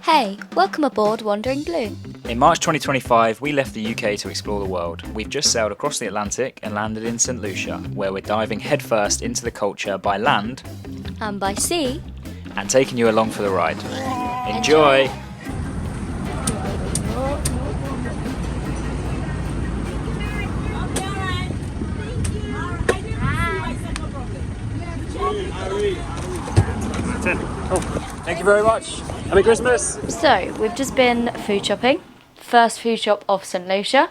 Hey, welcome aboard Wandering Blue. In March 2025, we left the UK to explore the world. We've just sailed across the Atlantic and landed in St Lucia, where we're diving headfirst into the culture by land And by sea, and taking you along for the ride. Enjoy! Oh, thank you very much. Happy Christmas! So, we've just been food shopping. First food shop of St Lucia.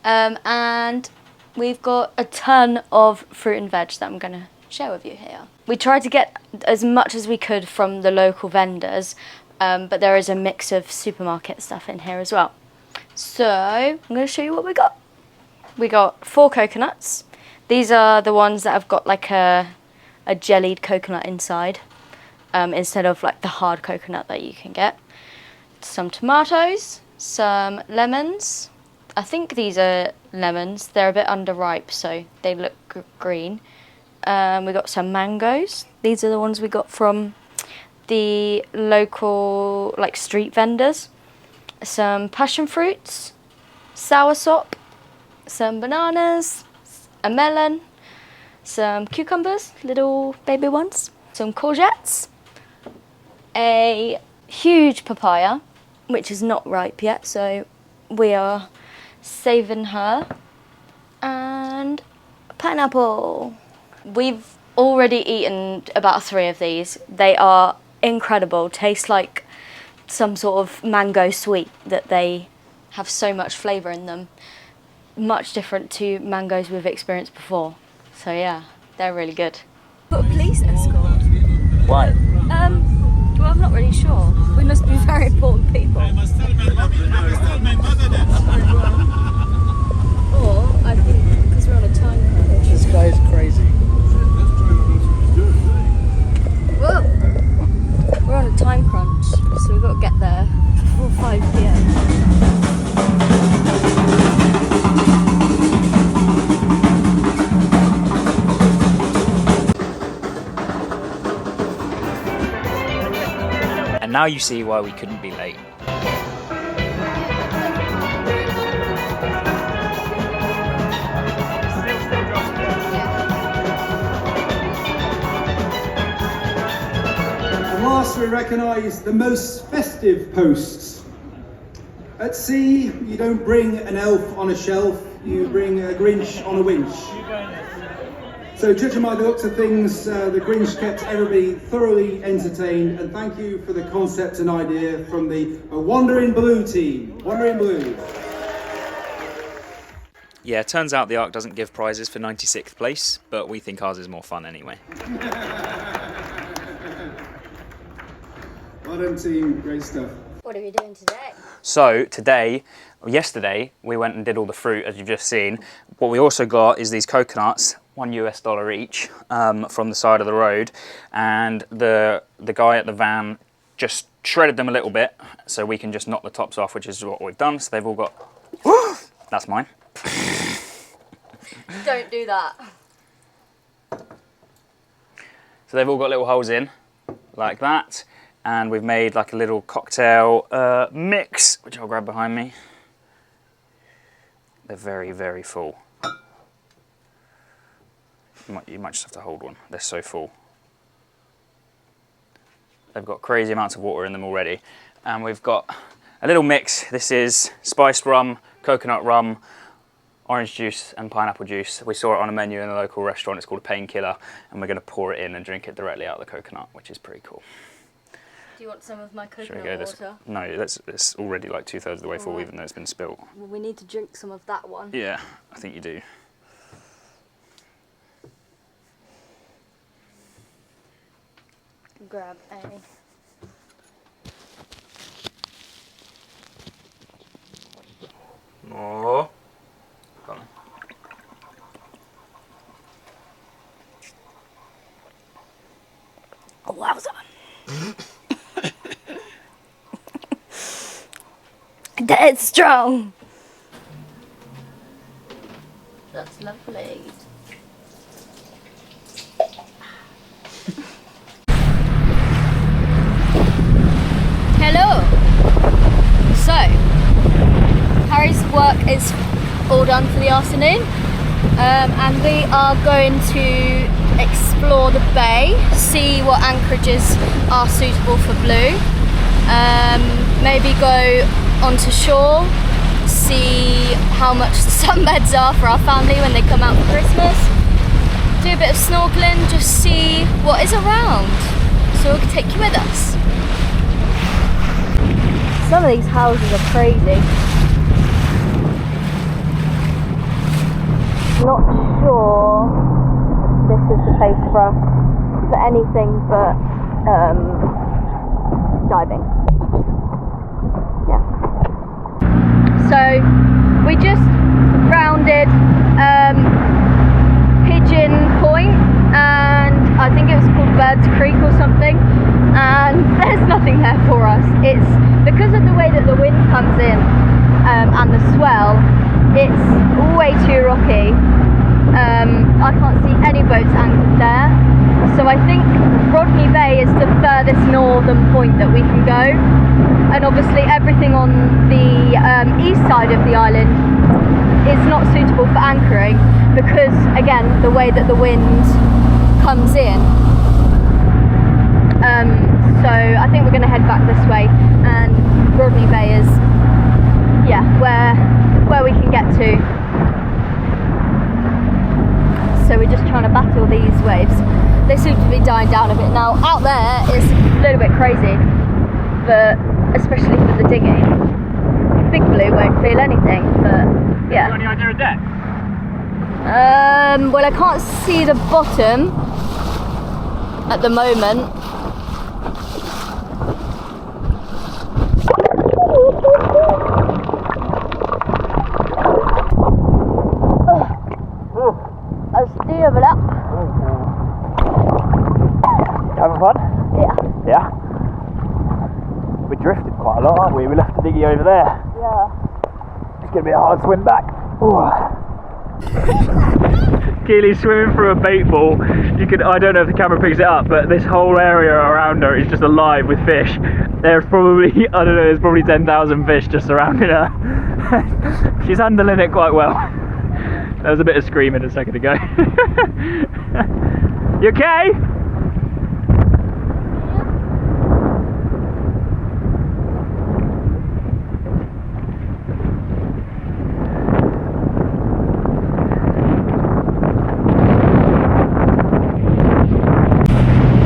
And we've got a ton of fruit and veg that I'm going to share with you here. We tried to get as much as we could from the local vendors, but there is a mix of supermarket stuff in here as well. So, I'm going to show you what we got. We got 4 coconuts. These are the ones that have got like a jellied coconut inside. Instead of like the hard coconut that you can get. Some tomatoes, some lemons. I think these are lemons. They're a bit underripe, so they look green. We got some mangoes. These are the ones we got from the local like street vendors. Some passion fruits, soursop, some bananas, a melon, some cucumbers, little baby ones, some courgettes, a huge papaya, which is not ripe yet, so we are saving her, and a pineapple. We've already eaten about 3 of these. They are incredible, taste like some sort of mango sweet that they have so much flavour in them. Much different to mangoes we've experienced before. So yeah, they're really good. Put a police escort. Why? Well, I'm not really sure. We must be very important people. Or I think because we're on a time crunch. This guy is crazy. Whoa! We're on a time crunch, so we've got to get there before 5 p.m. And now you see why we couldn't be late. And last, we recognise the most festive posts. At sea, you don't bring an elf on a shelf, you bring a Grinch on a winch. So judging by the looks of things, the Grinch kept everybody thoroughly entertained, and thank you for the concept and idea from the Wandering Blue team. Wandering Blue. Yeah, it turns out the Ark doesn't give prizes for 96th place, but we think ours is more fun anyway. Well done team, great stuff. What are we doing today? So yesterday, we went and did all the fruit, as you've just seen. What we also got is these coconuts, $1 US each, from the side of the road. And the guy at the van just shredded them a little bit, so we can just knock the tops off, which is what we've done. So they've all got, that's mine. Don't do that. So they've all got little holes in, like that. And we've made like a little cocktail mix, which I'll grab behind me. They're very, very full. You might just have to hold one. They're so full. They've got crazy amounts of water in them already. And we've got a little mix. This is spiced rum, coconut rum, orange juice and pineapple juice. We saw it on a menu in a local restaurant. It's called a painkiller. And we're going to pour it in and drink it directly out of the coconut, which is pretty cool. Do you want some of my coconut water? No, it's already like 2/3 of the way full, even though it's been spilt. Well, we need to drink some of that one. Yeah, I think you do. Grab a... Oh. Come on. Oh, wowza. Dead strong. That's lovely. Hello. all done for the afternoon. And we are going to explore the bay, see what anchorages are suitable for blue, maybe go onto shore, see how much the sunbeds are for our family when they come out for Christmas, do a bit of snorkeling, just see what is around, so we can take you with us. Some of these houses are crazy. Not sure this is the place for us for anything but diving. Yeah. So we just rounded Pigeon Point, and I think it was called Birds Creek or something, and there's nothing there for us. It's because of the way that the wind comes in and the swell, it's way too rocky. I can't see any boats anchored there, so I think Rodney Bay is the furthest northern point that we can go, and obviously everything on the east side of the island is not suitable for anchoring because, again, the way that the wind comes in. So I think we're going to head back this way, and Rodney Bay is, yeah, where we can get to. So we're just trying to battle these waves. They seem to be dying down a bit now. Out there is a little bit crazy, but especially for the digging. Big Blue won't feel anything, but yeah. Have you got any idea of depth? Well, I can't see the bottom at the moment. Over that. Having fun? Yeah. Yeah. We drifted quite a lot, aren't we? We left the dinghy over there. Yeah. It's going to be a hard swim back. Keely's swimming through a bait ball. You can, I don't know if the camera picks it up, but this whole area around her is just alive with fish. There's probably, I don't know, there's probably 10,000 fish just surrounding her. She's handling it quite well. There was a bit of screaming a second ago. You okay?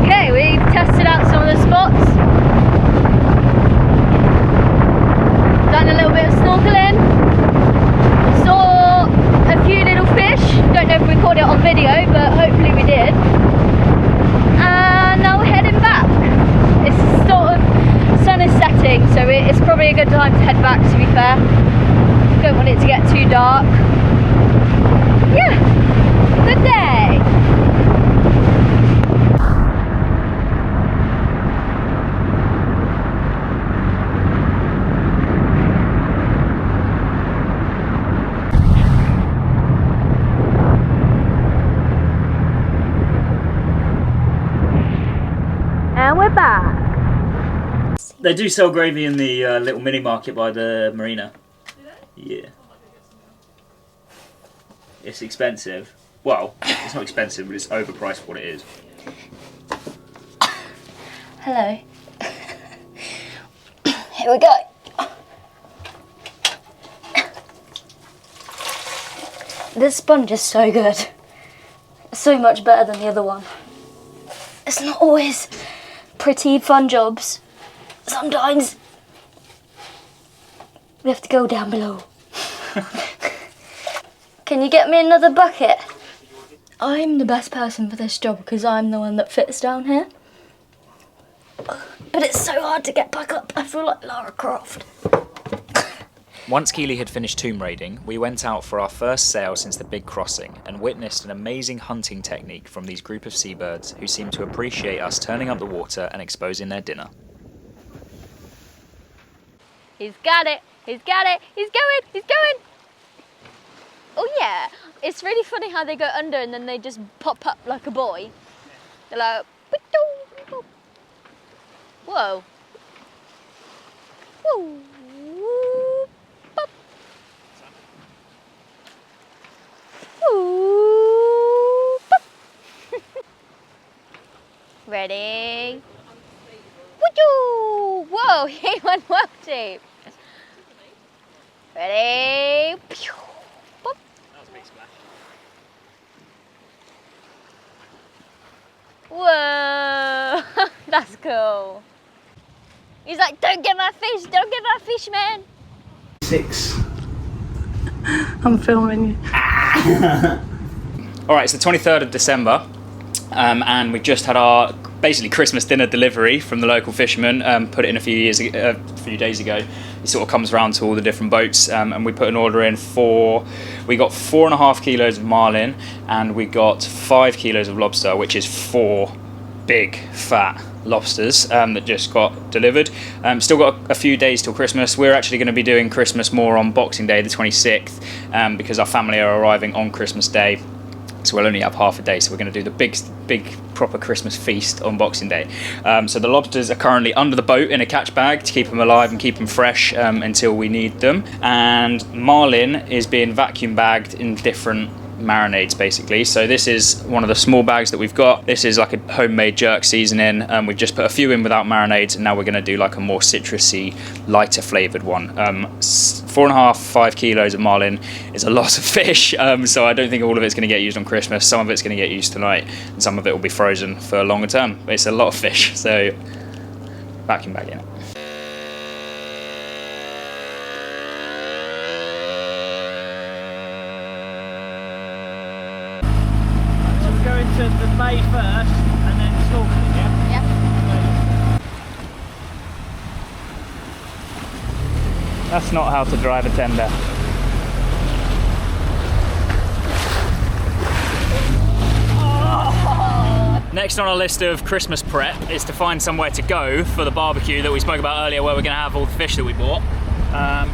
Okay, we've tested out some of the spots. Done a little bit of snorkeling. Saw a few little fish. Don't know if we caught it on video, but hopefully we did. And now we're heading back. It's sort of, sun is setting, so it's probably a good time to head back, to be fair. Don't want it to get too dark. Yeah, good day. And we're back. They do sell gravy in the little mini market by the marina. Do they? Yeah. It's expensive. Well, it's not expensive, but it's overpriced for what it is. Hello. Here we go. This sponge is so good. So much better than the other one. It's not always pretty fun jobs. Sometimes we have to go down below. Can you get me another bucket? I'm the best person for this job because I'm the one that fits down here. But it's so hard to get back up. I feel like Lara Croft. Once Keely had finished tomb raiding, we went out for our first sail since the big crossing and witnessed an amazing hunting technique from these group of seabirds who seemed to appreciate us turning up the water and exposing their dinner. He's got it. He's got it. He's going. He's going. Oh yeah. It's really funny how they go under and then they just pop up like a boy. They're like, whoa. Whoa. Pop. 3, 1, work deep. Ready? Pew. Boop. That was a big splash. Whoa, that's cool. He's like, don't get my fish, don't get my fish, man. 6. I'm filming you. All right, it's the 23rd of December, and we just had our basically Christmas dinner delivery from the local fisherman. Put it in a few days ago. He sort of comes around to all the different boats, and we put an order in for. We got 4.5 kilos of marlin, and we got 5 kilos of lobster, which is 4 big fat lobsters that just got delivered. Still got a few days till Christmas. We're actually going to be doing Christmas more on Boxing Day the 26th, because our family are arriving on Christmas Day, so we'll only have half a day, so we're going to do the big proper Christmas feast on Boxing Day. So the lobsters are currently under the boat in a catch bag to keep them alive and keep them fresh until we need them, and marlin is being vacuum bagged in different marinades basically. So this is one of the small bags that we've got. This is like a homemade jerk seasoning, and we've just put a few in without marinades, and now we're going to do like a more citrusy, lighter flavoured one. 4.5, 5 kilos of marlin is a lot of fish, so I don't think all of it's going to get used on Christmas. Some of it's going to get used tonight, and some of it will be frozen for longer term. But it's a lot of fish, so vacuum bag in it. To the bay first and then snorkeling, yeah? Yeah. That's not how to drive a tender. Next on our list of Christmas prep is to find somewhere to go for the barbecue that we spoke about earlier, where we're going to have all the fish that we bought.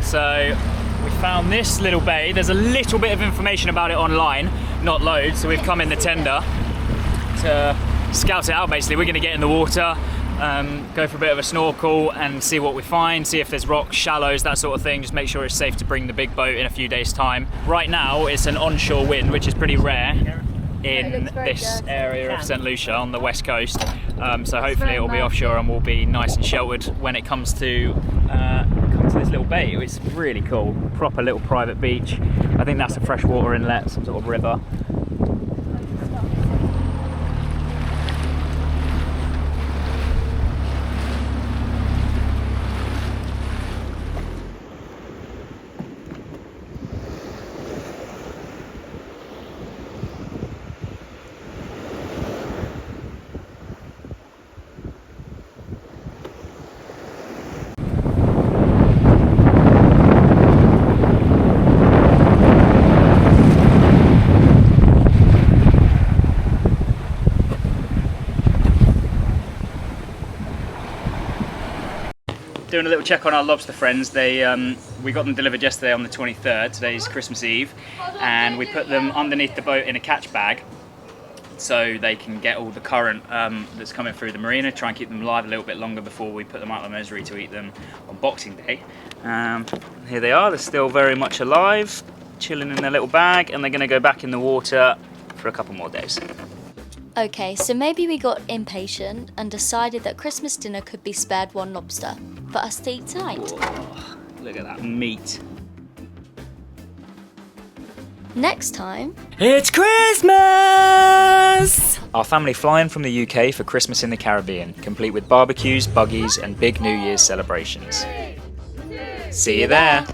So we found this little bay. There's a little bit of information about it online, not loads, so we've come in the tender to scout it out basically. We're going to get in the water, go for a bit of a snorkel and see what we find, see if there's rocks, shallows, that sort of thing. Just make sure it's safe to bring the big boat in a few days time. Right now it's an onshore wind, which is pretty rare in this area of St Lucia on the west coast, so hopefully it will be offshore and we'll be nice and sheltered when it comes to this little bay. It's really cool, proper little private beach. I think that's a freshwater inlet, some sort of river. Doing a little check on our lobster friends. We got them delivered yesterday on the 23rd, today's Christmas Eve, and we put them underneath the boat in a catch bag so they can get all the current that's coming through the marina, try and keep them alive a little bit longer before we put them out of the menagerie to eat them on Boxing Day. Here they are, they're still very much alive, chilling in their little bag, and they're going to go back in the water for a couple more days. Okay, so maybe we got impatient and decided that Christmas dinner could be spared one lobster for us to eat tonight. Whoa, look at that meat. Next time, it's Christmas! Our family flying from the UK for Christmas in the Caribbean, complete with barbecues, buggies and big New Year's celebrations. See you there!